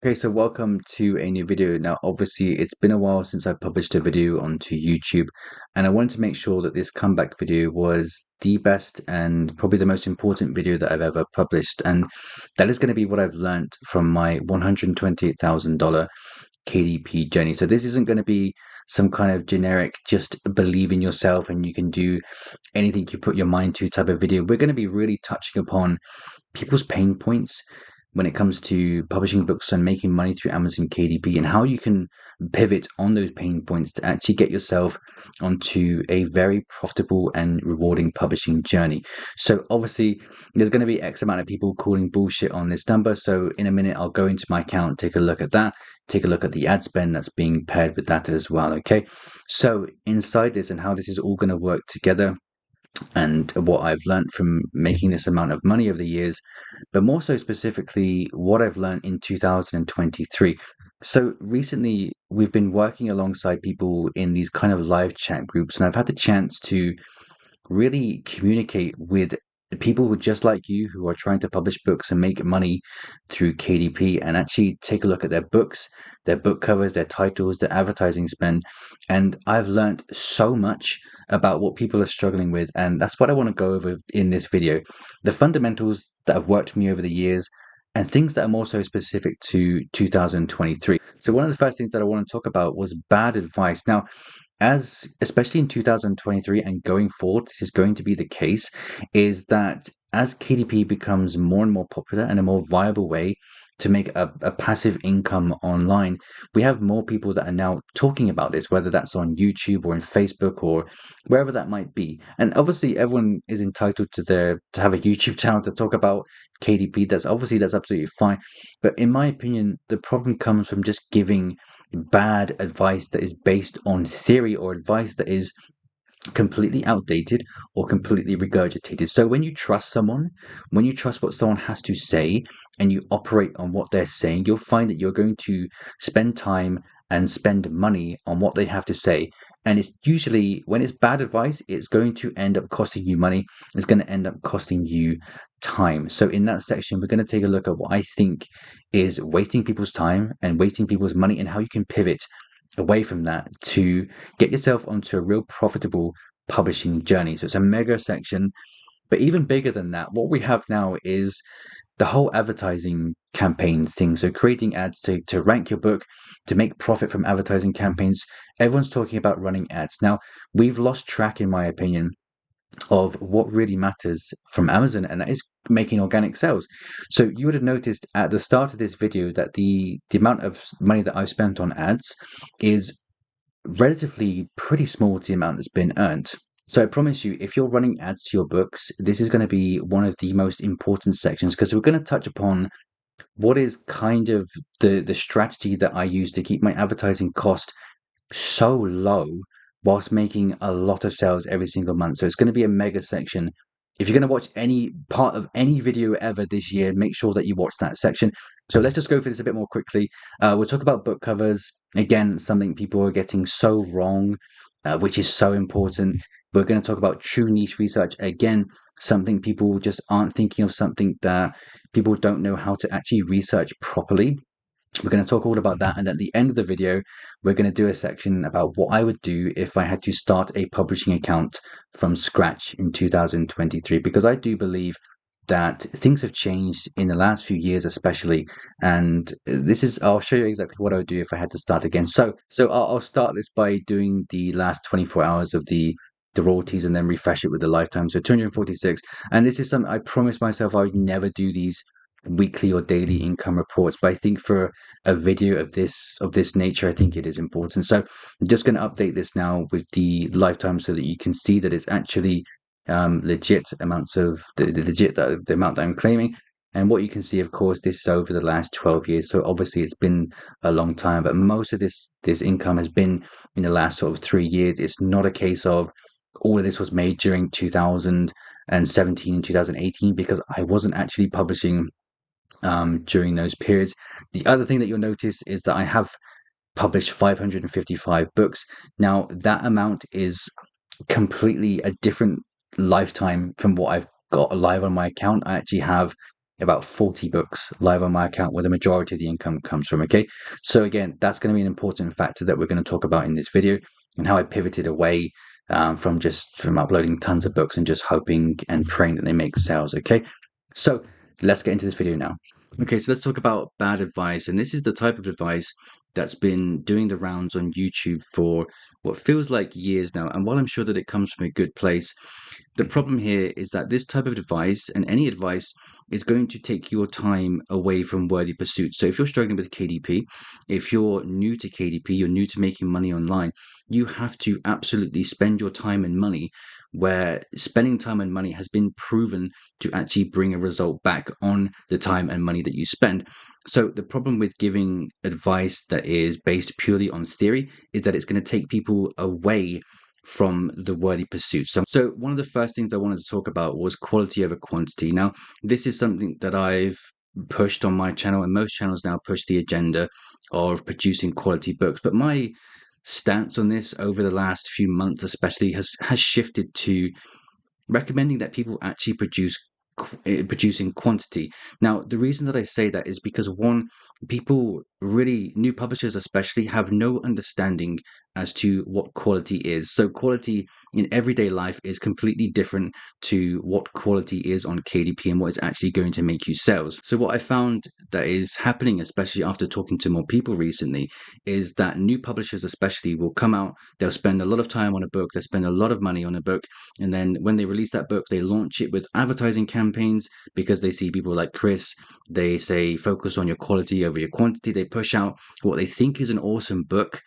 Okay, so welcome to a new video. Now, obviously, it's been a while since I published a video onto YouTube, and I wanted to make sure that this comeback video was the best and probably the most important video that I've ever published. And that is going to be what I've learned from my $128,000 KDP journey. So this isn't going to be some kind of generic, just believe in yourself and you can do anything you put your mind to type of video. We're going to be really touching upon people's pain points when it comes to publishing books and making money through Amazon KDP and how you can pivot on those pain points to actually get yourself onto a very profitable and rewarding publishing journey. So obviously there's going to be X amount of people calling bullshit on this number. So in a minute, I'll go into my account, take a look at that, take a look at the ad spend that's being paired with that as well. Okay. So inside this and how this is all going to work together, and what I've learned from making this amount of money over the years, but more so specifically what I've learned in 2023. So recently, we've been working alongside people in these kind of live chat groups, and I've had the chance to really communicate with people who just like you who are trying to publish books and make money through KDP and actually take a look at their books, their book covers, their titles, their advertising spend. And I've learned so much about what people are struggling with. And that's what I want to go over in this video. The fundamentals that have worked for me over the years and things that are more so specific to 2023. So one of the first things that I want to talk about was bad advice. Now, as especially in 2023 and going forward, this is going to be the case, is that as KDP becomes more and more popular and a more viable way to make a passive income online, we have more people that are now talking about this, whether that's on YouTube or in Facebook or wherever that might be. And obviously everyone is entitled to have a YouTube channel to talk about KDP. That's absolutely fine. But in my opinion, the problem comes from just giving bad advice that is based on theory or advice that is completely outdated or completely regurgitated. So when you trust someone, when you trust what someone has to say and you operate on what they're saying, you'll find that you're going to spend time and spend money on what they have to say. And it's usually when it's bad advice, it's going to end up costing you money. It's going to end up costing you time. So in that section, we're going to take a look at what I think is wasting people's time and wasting people's money and how you can pivot away from that to get yourself onto a real profitable publishing journey. So it's a mega section, but even bigger than that, what we have now is the whole advertising campaign thing. So creating ads to rank your book, to make profit from advertising campaigns. Everyone's talking about running ads. Now, we've lost track, in my opinion, of what really matters from Amazon, and that is making organic sales. So you would have noticed at the start of this video that the amount of money that I've spent on ads is relatively pretty small to the amount that's been earned. So I promise you, if you're running ads to your books, this is going to be one of the most important sections because we're going to touch upon what is kind of the strategy that I use to keep my advertising cost so low whilst making a lot of sales every single month. So it's going to be a mega section. If you're going to watch any part of any video ever this year, make sure that you watch that section. So let's just go through this a bit more quickly. We'll talk about book covers. Again, something people are getting so wrong, which is so important. We're going to talk about true niche research. Again, something people just aren't thinking of, something that people don't know how to actually research properly. We're going to talk all about that. And at the end of the video, we're going to do a section about what I would do if I had to start a publishing account from scratch in 2023, because I do believe that things have changed in the last few years, especially. And I'll show you exactly what I would do if I had to start again. So I'll start this by doing the last 24 hours of the royalties and then refresh it with the lifetime. So 246. And this is something I promised myself I would never do these weekly or daily income reports, but I think for a video of this nature, I think it is important. So I'm just going to update this now with the lifetime so that you can see that it's actually legit amounts of the amount that I'm claiming. And what you can see, of course, this is over the last 12 years. So obviously it's been a long time, but most of this income has been in the last sort of 3 years. It's not a case of all of this was made during 2017 and 2018 because I wasn't actually publishing during those periods. The other thing that you'll notice is that I have published 555 books. Now, that amount is completely a different lifetime from what I've got live on my account. I actually have about 40 books live on my account where the majority of the income comes from. Okay. So again, that's going to be an important factor that we're going to talk about in this video, and how I pivoted away from uploading tons of books and just hoping and praying that they make sales. Okay. So let's get into this video now. Okay, so let's talk about bad advice. And this is the type of advice that's been doing the rounds on YouTube for what feels like years now. And while I'm sure that it comes from a good place, the problem here is that this type of advice, and any advice, is going to take your time away from worthy pursuits. So if you're struggling with KDP, if you're new to KDP, you're new to making money online, you have to absolutely spend your time and money where spending time and money has been proven to actually bring a result back on the time and money that you spend. So the problem with giving advice that is based purely on theory is that it's going to take people away from the worthy pursuit. So one of the first things I wanted to talk about was quality over quantity. Now, this is something that I've pushed on my channel, and most channels now push the agenda of producing quality books. But my stance on this over the last few months especially has shifted to recommending that people actually produce in quantity. Now, the reason that I say that is because, one, people really, new publishers especially, have no understanding as to what quality is. So quality in everyday life is completely different to what quality is on KDP and what is actually going to make you sales. So what I found that is happening, especially after talking to more people recently, is that new publishers especially will come out, they'll spend a lot of time on a book, they'll spend a lot of money on a book, and then when they release that book, they launch it with advertising campaigns because they see people like Chris. They say, focus on your quality over your quantity. They push out what they think is an awesome book,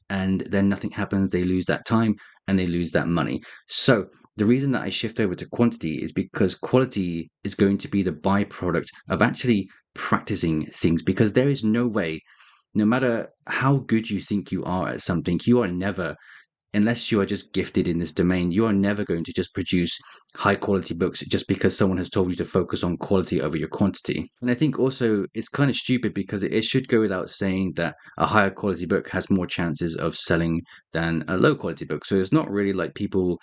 and then nothing happens. They lose that time and they lose that money. So the reason that I shift over to quantity is because quality is going to be the byproduct of actually practicing things, because there is no way, no matter how good you think you are at something, you are never, unless you are just gifted in this domain, you are never going to just produce high quality books just because someone has told you to focus on quality over your quantity. And I think also it's kind of stupid because it should go without saying that a higher quality book has more chances of selling than a low quality book. So it's not really like people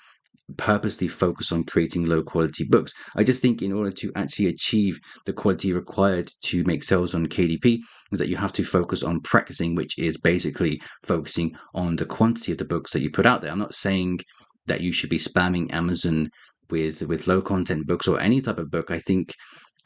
purposely focus on creating low quality books. I just think in order to actually achieve the quality required to make sales on KDP is that you have to focus on practicing, which is basically focusing on the quantity of the books that you put out there. I'm not saying that you should be spamming Amazon with low content books or any type of book. I think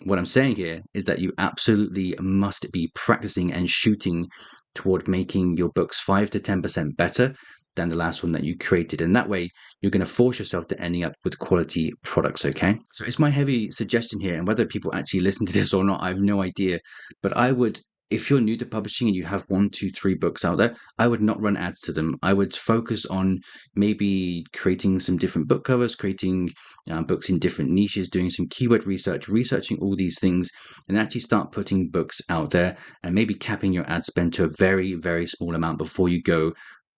what I'm saying here is that you absolutely must be practicing and shooting toward making your books 5 to 10% better than the last one that you created. And that way, you're going to force yourself to ending up with quality products, okay? So it's my heavy suggestion here, and whether people actually listen to this or not, I have no idea. But I would, if you're new to publishing and you have 1, 2, 3 books out there, I would not run ads to them. I would focus on maybe creating some different book covers, creating books in different niches, doing some keyword research, researching all these things, and actually start putting books out there, and maybe capping your ad spend to a very, very small amount before you go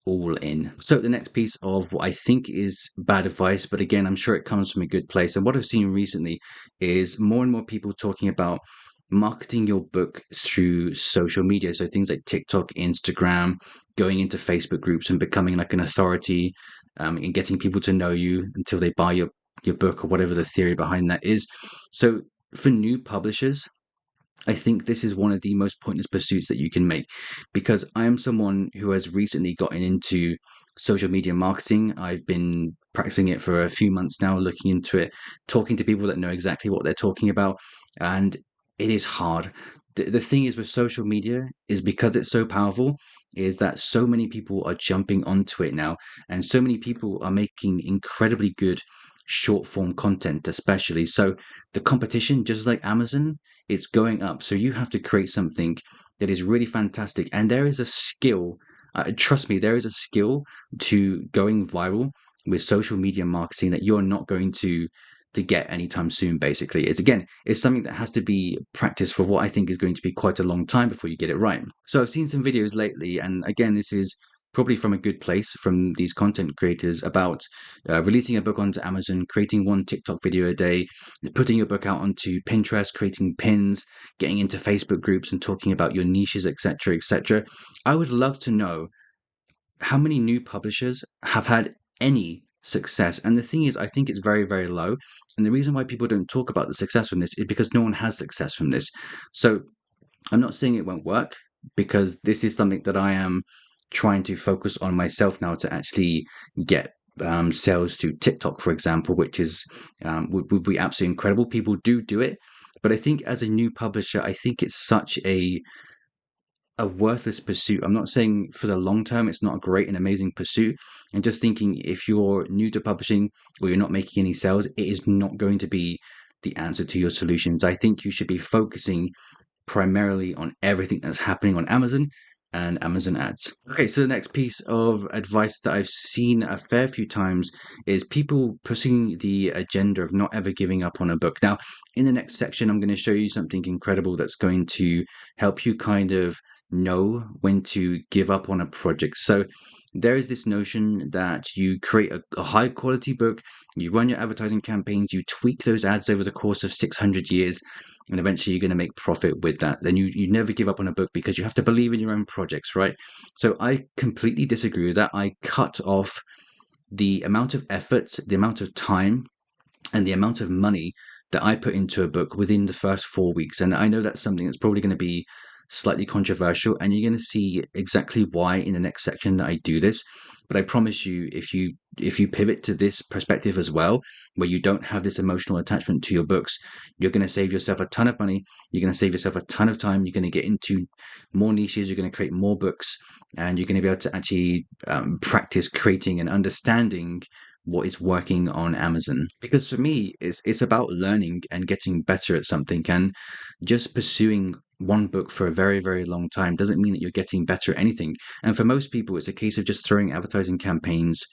all in. So the next piece of what I think is bad advice, but again, I'm sure it comes from a good place. And what I've seen recently is more and more people talking about marketing your book through social media. So things like TikTok, Instagram, going into Facebook groups and becoming like an authority, and getting people to know you until they buy your book, or whatever the theory behind that is. So for new publishers, I think this is one of the most pointless pursuits that you can make, because I am someone who has recently gotten into social media marketing. I've been practicing it for a few months now, looking into it, talking to people that know exactly what they're talking about, and it is hard. The thing is with social media is, because it's so powerful, is that so many people are jumping onto it now, and so many people are making incredibly good short form content, especially. So the competition, just like Amazon, it's going up. So you have to create something that is really fantastic. And there is a skill, trust me, there is a skill to going viral with social media marketing that you're not going to get anytime soon. Basically, it's something that has to be practiced for what I think is going to be quite a long time before you get it right. So I've seen some videos lately, and again, this is probably from a good place from these content creators, about releasing a book onto Amazon, creating 1 TikTok video a day, putting your book out onto Pinterest, creating pins, getting into Facebook groups and talking about your niches, etc., etc. I would love to know how many new publishers have had any success. And the thing is, I think it's very, very low. And the reason why people don't talk about the success from this is because no one has success from this. So I'm not saying it won't work, because this is something that I am trying to focus on myself now to actually get sales to TikTok, for example, which is would be absolutely incredible. People do it, but I think as a new publisher, I think it's such a worthless pursuit. I'm not saying for the long term it's not a great and amazing pursuit. I'm just thinking if you're new to publishing or you're not making any sales, it is not going to be the answer to your solutions. I think you should be focusing primarily on everything that's happening on Amazon and Amazon ads. Okay, so the next piece of advice that I've seen a fair few times is people pushing the agenda of not ever giving up on a book. Now, in the next section, I'm going to show you something incredible that's going to help you kind of know when to give up on a project. So there is this notion that you create a high quality book, you run your advertising campaigns, you tweak those ads over the course of 600 years, and eventually you're going to make profit with that. Then you never give up on a book because you have to believe in your own projects, right? So I completely disagree with that. I cut off the amount of effort, the amount of time, and the amount of money that I put into a book within the first 4 weeks. And I know that's something that's probably going to be slightly controversial, and you're going to see exactly why in the next section that I do this. But I promise you, if you pivot to this perspective as well, where you don't have this emotional attachment to your books, you're going to save yourself a ton of money. You're going to save yourself a ton of time. You're going to get into more niches. You're going to create more books, and you're going to be able to actually practice creating and understanding what is working on Amazon. Because for me, it's about learning and getting better at something. And just pursuing one book for a very, very long time doesn't mean that you're getting better at anything. And for most people, it's a case of just throwing advertising campaigns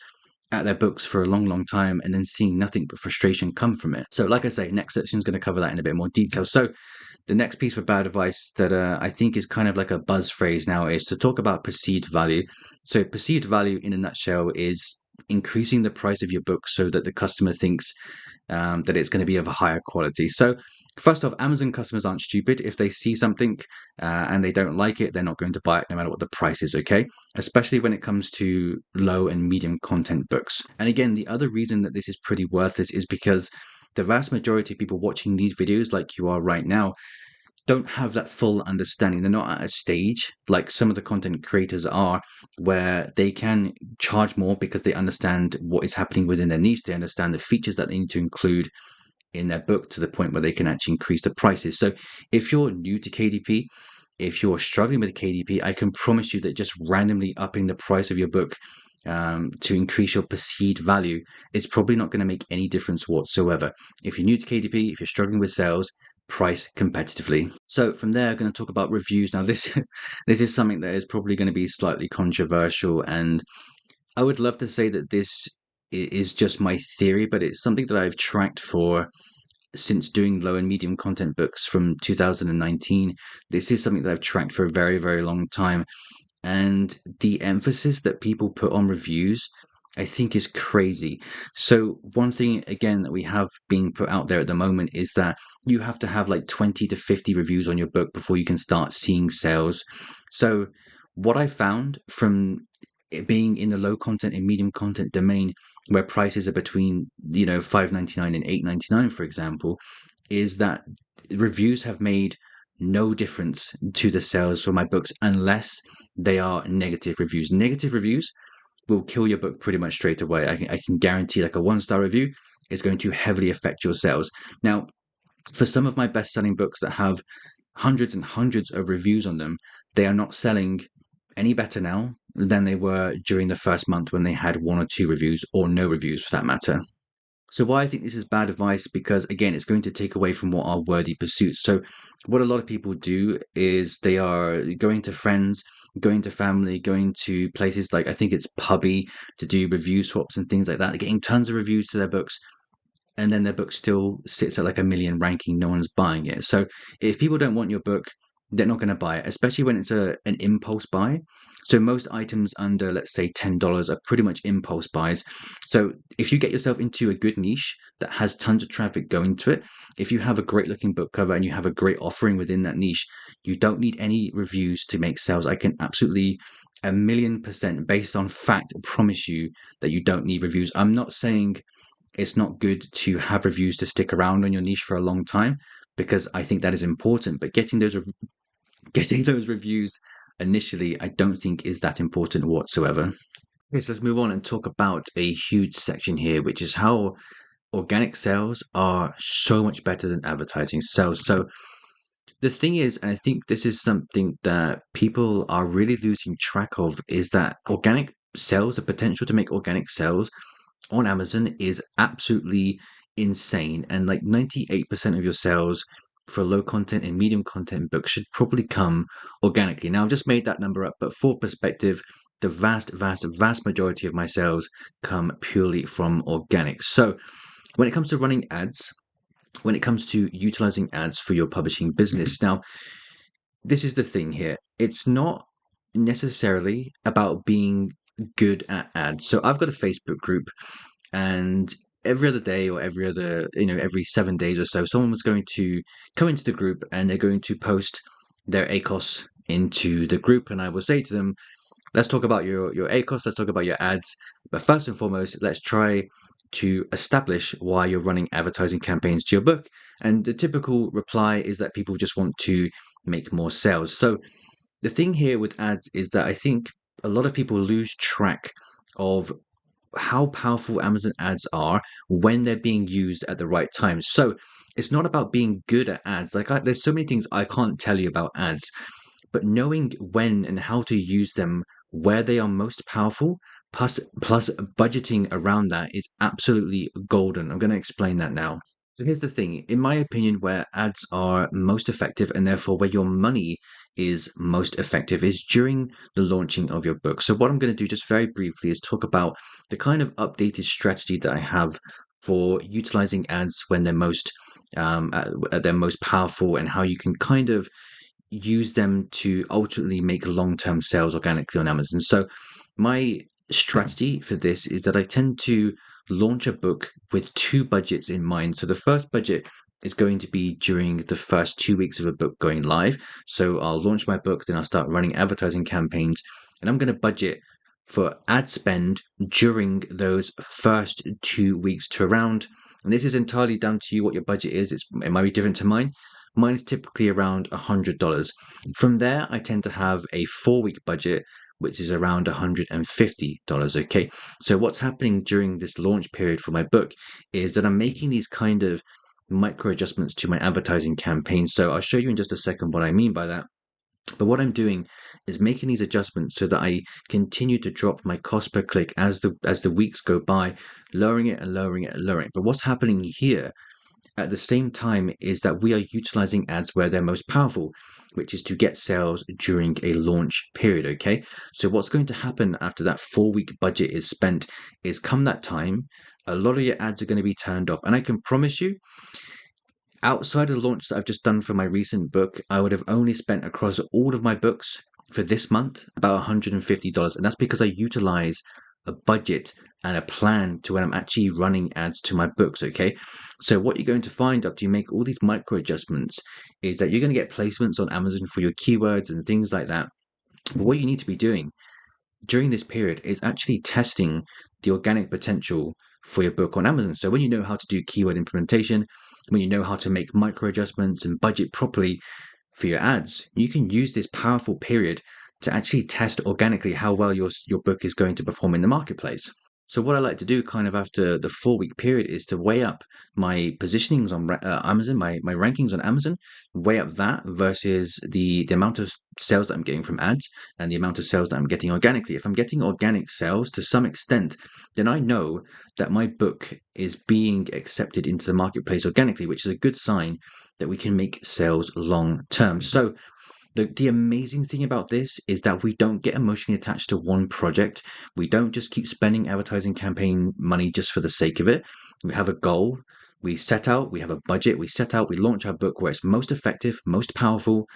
at their books for a long, long time and then seeing nothing but frustration come from it. So, like I say, next section is going to cover that in a bit more detail. So, the next piece of bad advice that I think is kind of like a buzz phrase now is to talk about perceived value. So, perceived value in a nutshell is increasing the price of your book so that the customer thinks that it's going to be of a higher quality. So, first off, Amazon customers aren't stupid. If they see something and they don't like it, they're not going to buy it no matter what the price is, okay? Especially when it comes to low and medium content books. And again, the other reason that this is pretty worthless is because the vast majority of people watching these videos, like you are right now, don't have that full understanding. They're not at a stage like some of the content creators are, where they can charge more because they understand what is happening within their niche. They understand the features that they need to include in their book to the point where they can actually increase the prices. So if you're new to KDP, if you're struggling with KDP, I can promise you that just randomly upping the price of your book to increase your perceived value is probably not going to make any difference whatsoever. If you're new to KDP, if you're struggling with sales, price competitively. So from there, I'm going to talk about reviews. Now, this this is something that is probably going to be slightly controversial, and I would love to say that this is just my theory, but it's something that I've tracked for since doing low and medium content books from 2019. This is something that I've tracked for a very, very long time. And the emphasis that people put on reviews, I think, is crazy. So, one thing, again, that we have being put out there at the moment is that you have to have like 20 to 50 reviews on your book before you can start seeing sales. So, what I found from it being in the low content and medium content domain, where prices are between $5.99 and $8.99, for example, is that reviews have made no difference to the sales for my books unless they are negative reviews. Negative reviews will kill your book pretty much straight away. I can guarantee, like, a 1-star review is going to heavily affect your sales. Now, for some of my best-selling books that have hundreds and hundreds of reviews on them, they are not selling any better now than they were during the first month when they had 1 or 2 reviews, or no reviews for that matter. So why I think this is bad advice, because again, it's going to take away from what are worthy pursuits. So what a lot of people do is they are going to friends, going to family, going to places like, I think it's Pubby, to do review swaps and things like that. They're getting tons of reviews to their books, and then their book still sits at like a million ranking. No one's buying it. So if people don't want your book, they're not going to buy it, especially when it's an impulse buy. So most items under, let's say, $10 are pretty much impulse buys. So if you get yourself into a good niche that has tons of traffic going to it, if you have a great looking book cover and you have a great offering within that niche, you don't need any reviews to make sales. I can absolutely 1,000,000% based on fact. I promise you that you don't need reviews. I'm not saying it's not good to have reviews to stick around on your niche for a long time, because I think that is important. But getting those reviews initially, I don't think is that important whatsoever. Okay, so let's move on and talk about a huge section here, which is how organic sales are so much better than advertising sales. So the thing is, and I think this is something that people are really losing track of, is that organic sales, the potential to make organic sales on Amazon is absolutely insane. And like 98% of your sales for low content and medium content books should probably come organically. Now, I've just made that number up, but for perspective, the vast majority of my sales come purely from organic. So when it comes to running ads, when it comes to utilizing ads for your publishing business, now, this is the thing here. It's not necessarily about being good at ads. So I've got a Facebook group, and every other day or every 7 days or so, someone was going to come into the group and they're going to post their ACOS into the group. And I will say to them, let's talk about your ACOS, let's talk about your ads. But first and foremost, let's try to establish why you're running advertising campaigns to your book. And the typical reply is that people just want to make more sales. So the thing here with ads is that I think a lot of people lose track of how powerful Amazon ads are when they're being used at the right time. So it's not about being good at ads. There's so many things I can't tell you about ads, but knowing when and how to use them where they are most powerful, plus budgeting around that is absolutely golden. I'm going to explain that now. So here's the thing, in my opinion, where ads are most effective and therefore where your money is most effective is during the launching of your book. So what I'm going to do just very briefly is talk about the kind of updated strategy that I have for utilizing ads when they're at their most powerful, and how you can kind of use them to ultimately make long-term sales organically on Amazon. So my strategy for this is that I tend to launch a book with two budgets in mind. So the first budget is going to be during the first 2 weeks of a book going live. So I'll launch my book, then I'll start running advertising campaigns, and I'm going to budget for ad spend during those first 2 weeks to around. And this is entirely down to you what your budget is. It might be different to mine. Mine is typically around $100. From there, I tend to have a 4 week budget, which is around $150. Okay. So what's happening during this launch period for my book is that I'm making these kind of micro adjustments to my advertising campaign. So I'll show you in just a second what I mean by that. But what I'm doing is making these adjustments so that I continue to drop my cost per click as the weeks go by, lowering it and lowering it and lowering it. But what's happening here at the same time is that we are utilizing ads where they're most powerful, which is to get sales during a launch period. Okay. So what's going to happen after that 4 week budget is spent is, come that time, a lot of your ads are going to be turned off. And I can promise you, outside of the launch that I've just done for my recent book, I would have only spent across all of my books for this month about $150. And that's because I utilize a budget and a plan to when I'm actually running ads to my books. Okay. So what you're going to find after you make all these micro adjustments is that you're going to get placements on Amazon for your keywords and things like that. But what you need to be doing during this period is actually testing the organic potential for your book on Amazon. So when you know how to do keyword implementation, when you know how to make micro adjustments and budget properly for your ads, you can use this powerful period to actually test organically how well your book is going to perform in the marketplace. So what I like to do kind of after the 4 week period is to weigh up my positionings on Amazon, my rankings on Amazon, weigh up that versus the amount of sales that I'm getting from ads and the amount of sales that I'm getting organically. If I'm getting organic sales to some extent, then I know that my book is being accepted into the marketplace organically, which is a good sign that we can make sales long term. So the amazing thing about this is that we don't get emotionally attached to one project. We don't just keep spending advertising campaign money just for the sake of it. We have a goal. We set out, we have a budget, we set out, we launch our book where it's most effective, most powerful.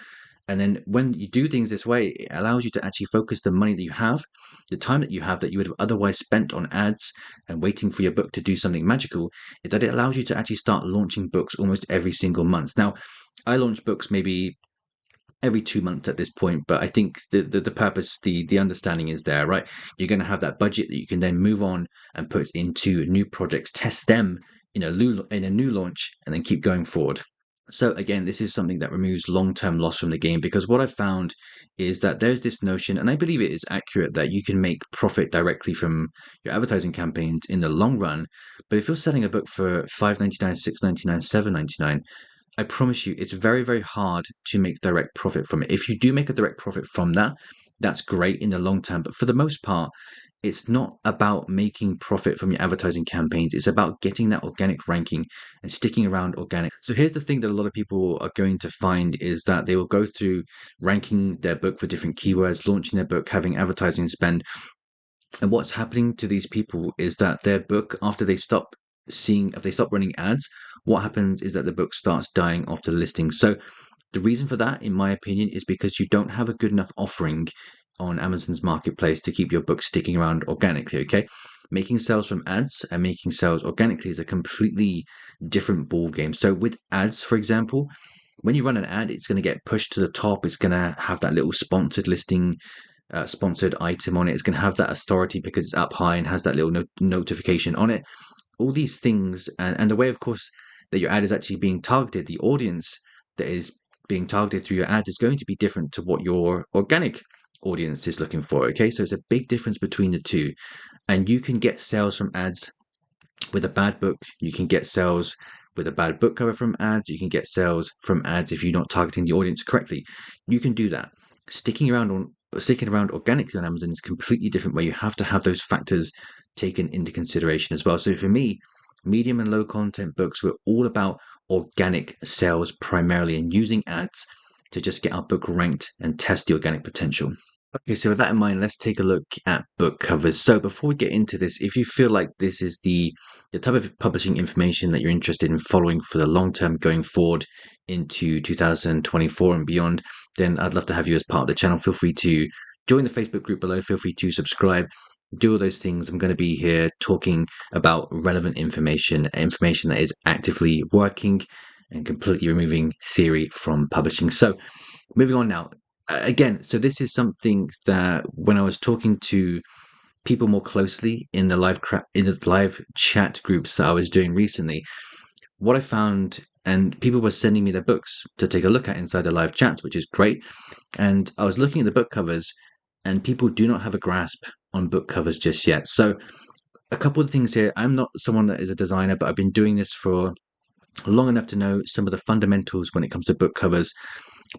And then when you do things this way, it allows you to actually focus the money that you have, the time that you have that you would have otherwise spent on ads and waiting for your book to do something magical, is that it allows you to actually start launching books almost every single month. Now, I launch books maybe every 2 months at this point. But I think the purpose, the understanding is there, right? You're going to have that budget that you can then move on and put into new projects, test them in a new launch, and then keep going forward. So again, this is something that removes long-term loss from the game, because what I've found is that there's this notion, and I believe it is accurate, that you can make profit directly from your advertising campaigns in the long run. But if you're selling a book for $5.99, $6.99, $7.99, I promise you, it's very, very hard to make direct profit from it. If you do make a direct profit from that, that's great in the long term. But for the most part, it's not about making profit from your advertising campaigns. It's about getting that organic ranking and sticking around organic. So here's the thing that a lot of people are going to find is that they will go through ranking their book for different keywords, launching their book, having advertising spend. And what's happening to these people is that their book, after they stop if they stop running ads, what happens is that the book starts dying off the listing. So the reason for that, in my opinion, is because you don't have a good enough offering on Amazon's marketplace to keep your book sticking around organically, okay? Making sales from ads and making sales organically is a completely different ball game. So with ads, for example, when you run an ad, it's going to get pushed to the top. It's going to have that little sponsored listing, sponsored item on it. It's going to have that authority because it's up high and has that little notification on it. All these things, and the way, of course, that your ad is actually being targeted, the audience that is being targeted through your ads is going to be different to what your organic audience is looking for. Okay, so it's a big difference between the two, and you can get sales from ads with a bad book. You can get sales with a bad book cover from ads. You can get sales from ads if you're not targeting the audience correctly. You can do that. Sticking around organically on Amazon is completely different, where you have to have those factors taken into consideration as well. So for me, medium and low content books were all about organic sales primarily, and using ads to just get our book ranked and test the organic potential. Okay, so with that in mind, let's take a look at book covers. So before we get into this, if you feel like this is the type of publishing information that you're interested in following for the long term going forward into 2024 and beyond, then I'd love to have you as part of the channel. Feel free to join the Facebook group below. Feel free to subscribe. Do all those things. I'm going to be here talking about relevant information that is actively working and completely removing theory from publishing. So moving on now. Again, so this is something that when I was talking to people more closely in the live chat groups that I was doing recently, what I found, and people were sending me their books to take a look at inside the live chats, which is great. And I was looking at the book covers, and people do not have a grasp on book covers just yet. So a couple of things here. I'm not someone that is a designer, but I've been doing this for long enough to know some of the fundamentals when it comes to book covers,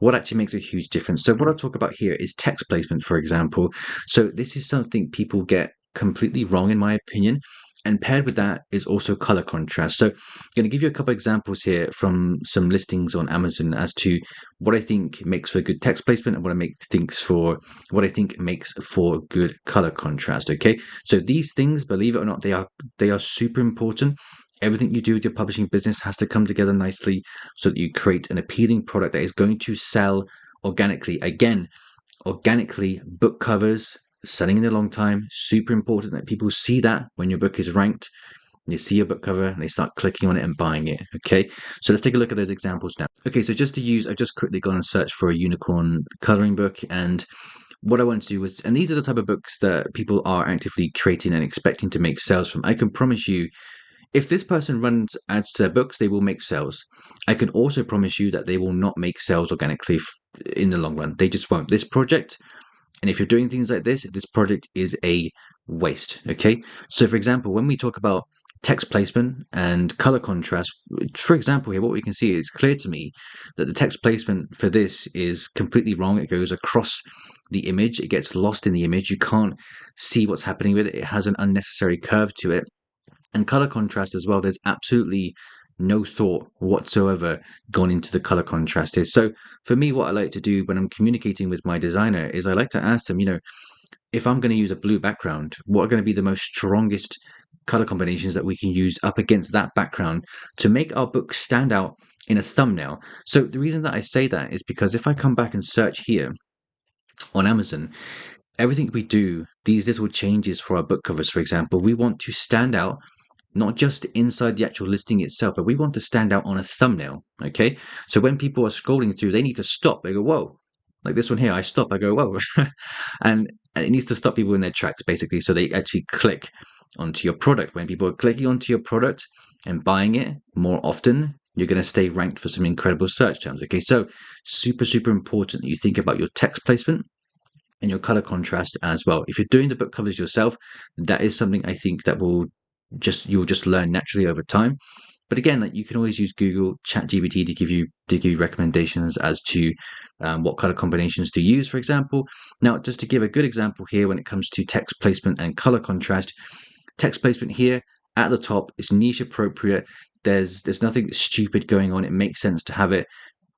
what actually makes a huge difference. So what I'll talk about here is text placement, for example. So this is something people get completely wrong, in my opinion. And paired with that is also color contrast. So I'm going to give you a couple of examples here from some listings on Amazon as to what I think makes for good text placement and what I think makes for good color contrast. Okay, so these things, believe it or not, they are super important. Everything you do with your publishing business has to come together nicely so that you create an appealing product that is going to sell organically. Again, organically, book covers, selling in a long time, super important that people see that when your book is ranked. They see your book cover and they start clicking on it and buying it. Okay, so let's take a look at those examples now. Okay, so I've just quickly gone and searched for a unicorn coloring book, and what I wanted to do was, and these are the type of books that people are actively creating and expecting to make sales from. I can promise you, if this person runs ads to their books, they will make sales. I can also promise you that they will not make sales organically in the long run. They just won't. This project, and if you're doing things like this project is a waste. Okay. So for example, when we talk about text placement and color contrast, for example, here, what we can see is clear to me that the text placement for this is completely wrong. It goes across the image. It gets lost in the image. You can't see what's happening with it. It has an unnecessary curve to it. And color contrast as well, there's absolutely no thought whatsoever gone into the color contrast here. So for me, what I like to do when I'm communicating with my designer is I like to ask them, if I'm going to use a blue background, what are going to be the most strongest color combinations that we can use up against that background to make our book stand out in a thumbnail? So the reason that I say that is because if I come back and search here on Amazon, everything we do, these little changes for our book covers, for example, we want to stand out not just inside the actual listing itself, but we want to stand out on a thumbnail. Okay, so when people are scrolling through, they need to stop. They go, whoa, like this one here, I stop, I go, whoa. and it needs to stop people in their tracks, basically, so they actually click onto your product. When people are clicking onto your product and buying it more often, you're going to stay ranked for some incredible search terms. Okay, so super important that you think about your text placement and your color contrast as well. If you're doing the book covers yourself, that is something I think that you'll just learn naturally over time. But again, like, you can always use Google ChatGPT to give you recommendations as to what color combinations to use, for example. Now, just to give a good example here, when it comes to text placement and color contrast, text placement here at the top is niche appropriate. There's nothing stupid going on. It makes sense to have it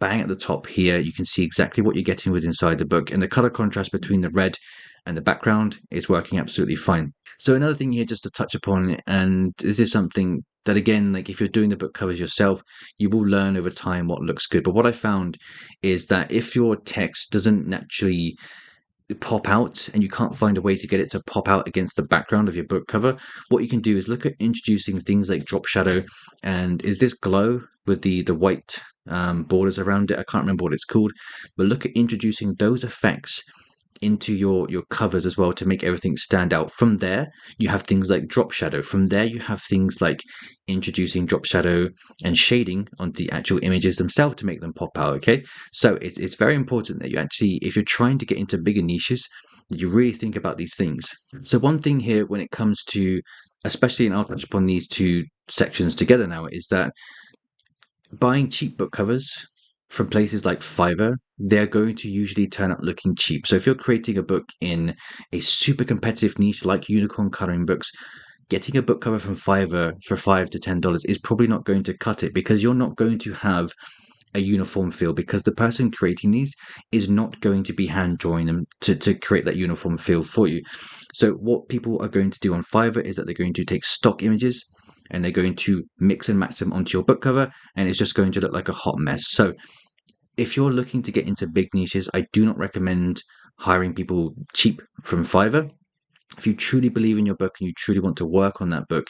bang at the top here. You can see exactly what you're getting with inside the book, and the color contrast between the red and the background is working absolutely fine. So another thing here just to touch upon, and this is something that, again, like if you're doing the book covers yourself, you will learn over time what looks good. But what I found is that if your text doesn't naturally pop out and you can't find a way to get it to pop out against the background of your book cover, what you can do is look at introducing things like drop shadow, and is this glow with the white borders around it. I can't remember what it's called, but look at introducing those effects into your covers as well to make everything stand out. From there, you have things like drop shadow. From there, you have things like introducing drop shadow and shading onto the actual images themselves to make them pop out. Okay, so it's very important that you actually, if you're trying to get into bigger niches, you really think about these things. So one thing here when it comes to, especially, and I'll touch upon these two sections together now, is that buying cheap book covers from places like Fiverr, they're going to usually turn up looking cheap. So if you're creating a book in a super competitive niche like unicorn coloring books, getting a book cover from Fiverr for $5 to $10 is probably not going to cut it, because you're not going to have a uniform feel, because the person creating these is not going to be hand drawing them to create that uniform feel for you. So what people are going to do on Fiverr is that they're going to take stock images and they're going to mix and match them onto your book cover, and it's just going to look like a hot mess. So if you're looking to get into big niches, I do not recommend hiring people cheap from Fiverr. If you truly believe in your book and you truly want to work on that book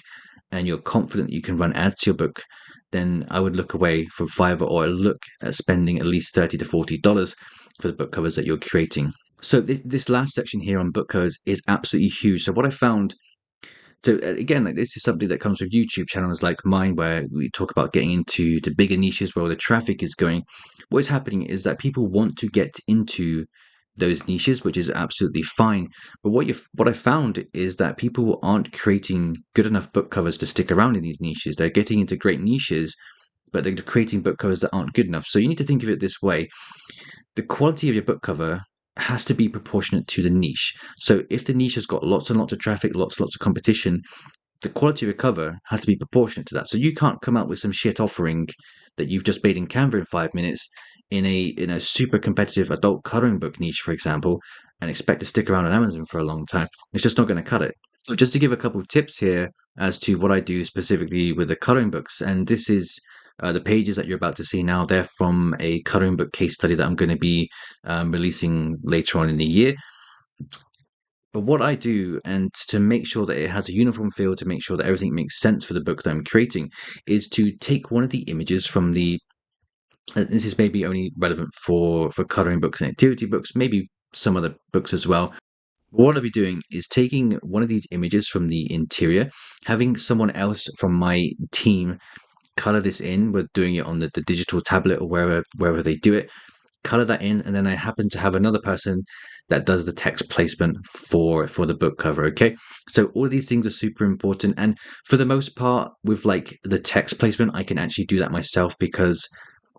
and you're confident you can run ads to your book, then I would look away from Fiverr, or look at spending at least $30 to $40 for the book covers that you're creating. So this last section here on book covers is absolutely huge. So what I found, so again, like, this is something that comes with YouTube channels like mine, where we talk about getting into the bigger niches where all the traffic is going. What is happening is that people want to get into those niches, which is absolutely fine. But what I found is that people aren't creating good enough book covers to stick around in these niches. They're getting into great niches, but they're creating book covers that aren't good enough. So you need to think of it this way: the quality of your book cover has to be proportionate to the niche. So if the niche has got lots and lots of traffic, lots of competition, the quality of your cover has to be proportionate to that. So you can't come out with some shit offering that you've just made in Canva in 5 minutes in a super competitive adult coloring book niche, for example, and expect to stick around on Amazon for a long time. It's just not going to cut it. So just to give a couple of tips here as to what I do specifically with the coloring books, and this is the pages that you're about to see now, they're from a coloring book case study that I'm going to be releasing later on in the year. But what I do, and to make sure that it has a uniform feel, to make sure that everything makes sense for the book that I'm creating, is to take one of the images from the, this is maybe only relevant for coloring books and activity books, maybe some other books as well. What I'll be doing is taking one of these images from the interior, having someone else from my team color this in. We're doing it on the digital tablet or wherever they do it, color that in, and then I happen to have another person that does the text placement for the book cover. Okay, so all of these things are super important, and for the most part with like the text placement, I can actually do that myself because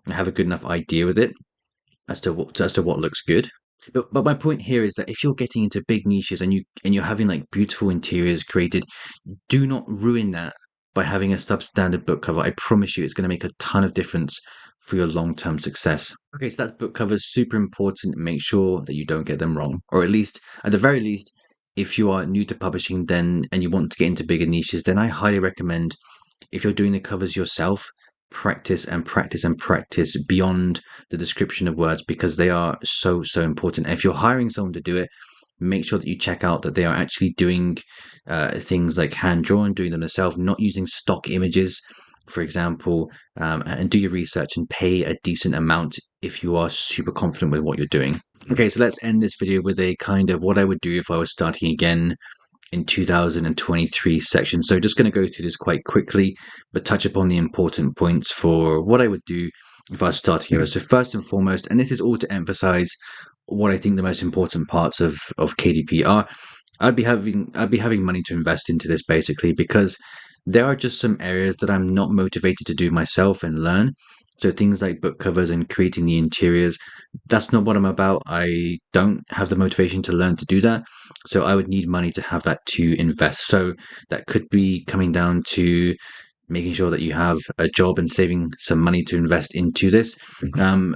I have a good enough idea with it as to what looks good. But my point here is that if you're getting into big niches and you're having like beautiful interiors created, do not ruin that by having a substandard book cover. I promise you, it's going to make a ton of difference for your long-term success. Okay, so that book cover is super important. Make sure that you don't get them wrong, or at least, at the very least, if you are new to publishing, then and you want to get into bigger niches, then I highly recommend, if you're doing the covers yourself, practice and practice and practice beyond the description of words, because they are so important. And if you're hiring someone to do it, make sure that you check out that they are actually doing things like hand drawn, doing them themselves, not using stock images, for example, and do your research and pay a decent amount if you are super confident with what you're doing. Okay, so let's end this video with a kind of what I would do if I was starting again in 2023 section. So just going to go through this quite quickly, but touch upon the important points for what I would do if I was starting over. So first and foremost, and this is all to emphasize what I think the most important parts of KDP are, I'd be having money to invest into this basically, because there are just some areas that I'm not motivated to do myself and learn. So things like book covers and creating the interiors, that's not what I'm about. I don't have the motivation to learn to do that. So I would need money to have that to invest. So that could be coming down to making sure that you have a job and saving some money to invest into this.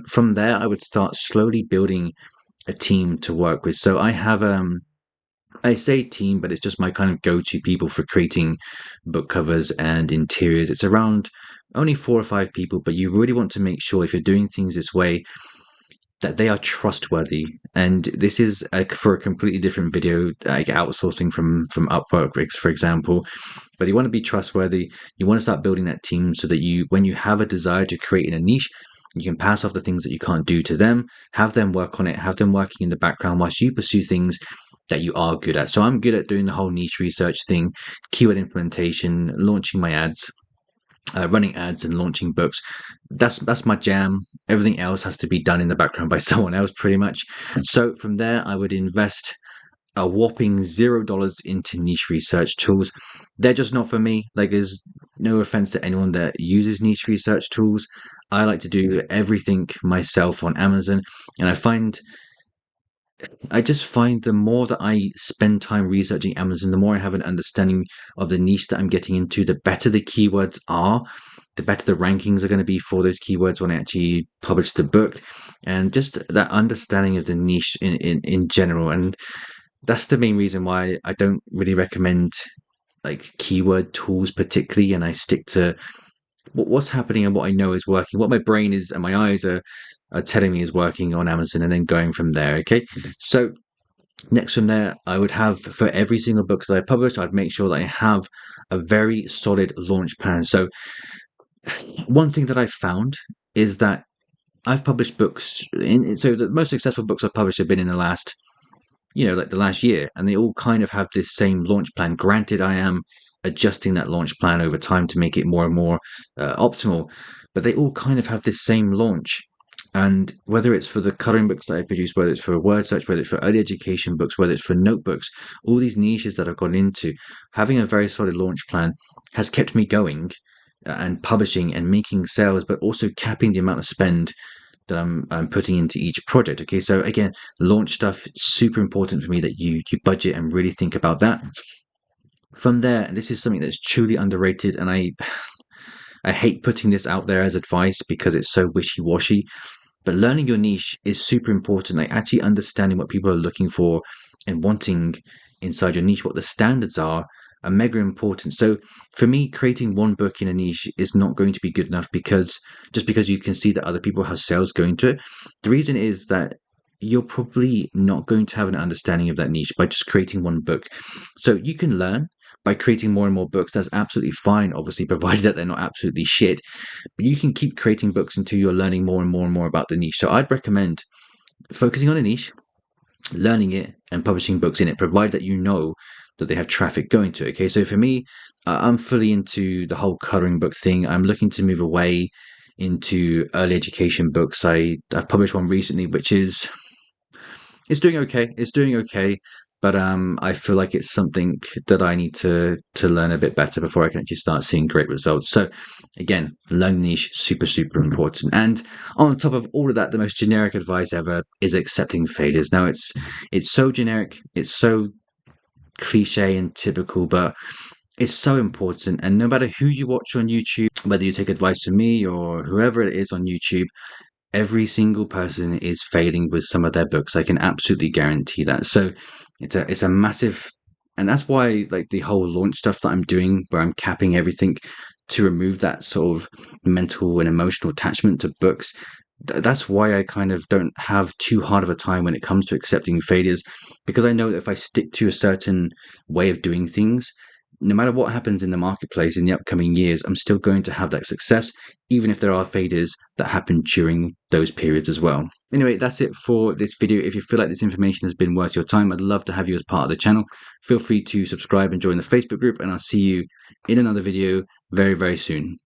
From there, I would start slowly building a team to work with. So I have I say team, but it's just my kind of go-to people for creating book covers and interiors. It's around only 4 or 5 people, but you really want to make sure if you're doing things this way that they are trustworthy. And this is for a completely different video, like outsourcing from Upwork, for example. But you want to be trustworthy. You want to start building that team so that you, when you have a desire to create in a niche, you can pass off the things that you can't do to them, have them work on it, have them working in the background whilst you pursue things that you are good at. So I'm good at doing the whole niche research thing, keyword implementation, launching my ads, running ads and launching books. That's my jam. Everything else has to be done in the background by someone else pretty much. So from there, I would invest a whopping $0 into niche research tools. They're just not for me. Like, there's no offense to anyone that uses niche research tools. I like to do everything myself on Amazon, and I just find the more that I spend time researching Amazon, the more I have an understanding of the niche that I'm getting into, the better the keywords are, the better the rankings are going to be for those keywords when I actually publish the book, and just that understanding of the niche in general. And that's the main reason why I don't really recommend like keyword tools particularly, and I stick to what's happening and what I know is working, what my brain is and my eyes are telling me is working on Amazon, and then going from there. Okay, so next from there, I would have, for every single book that I publish, I'd make sure that I have a very solid launch plan. So one thing that I've found is that I've published books so the most successful books I've published have been in the last, like the last year, and they all kind of have this same launch plan. Granted, I am adjusting that launch plan over time to make it more and more optimal, but they all kind of have this same launch. And whether it's for the coloring books that I produce, whether it's for word search, whether it's for early education books, whether it's for notebooks, all these niches that I've gone into, having a very solid launch plan has kept me going and publishing and making sales, but also capping the amount of spend that I'm putting into each project. Okay, so again, launch stuff, super important for me that you budget and really think about that. From there, this is something that's truly underrated, and I hate putting this out there as advice because it's so wishy-washy, but learning your niche is super important. Like, actually understanding what people are looking for and wanting inside your niche, what the standards are mega important. So for me, creating one book in a niche is not going to be good enough, because just because you can see that other people have sales going to it, the reason is that you're probably not going to have an understanding of that niche by just creating one book. So you can learn by creating more and more books. That's absolutely fine, obviously, provided that they're not absolutely shit. But you can keep creating books until you're learning more and more and more about the niche. So I'd recommend focusing on a niche, learning it, and publishing books in it, provided that you know that they have traffic going to it. Okay, so for me, I'm fully into the whole coloring book thing. I'm looking to move away into early education books. I've published one recently, which is it's doing okay. It's doing okay, but I feel like it's something that I need to learn a bit better before I can actually start seeing great results. So again, learn niche, super important. And on top of all of that, the most generic advice ever is accepting failures. Now it's so generic, it's so cliche and typical, but it's so important. And no matter who you watch on YouTube, whether you take advice from me or whoever it is on YouTube, every single person is failing with some of their books. I can absolutely guarantee that. So it's a massive, and that's why, like, the whole launch stuff that I'm doing, where I'm capping everything to remove that sort of mental and emotional attachment to books. That's why I kind of don't have too hard of a time when it comes to accepting failures, because I know that if I stick to a certain way of doing things, no matter what happens in the marketplace in the upcoming years, I'm still going to have that success, even if there are faders that happen during those periods as well. Anyway, that's it for this video. If you feel like this information has been worth your time, I'd love to have you as part of the channel. Feel free to subscribe and join the Facebook group, and I'll see you in another video very, very soon.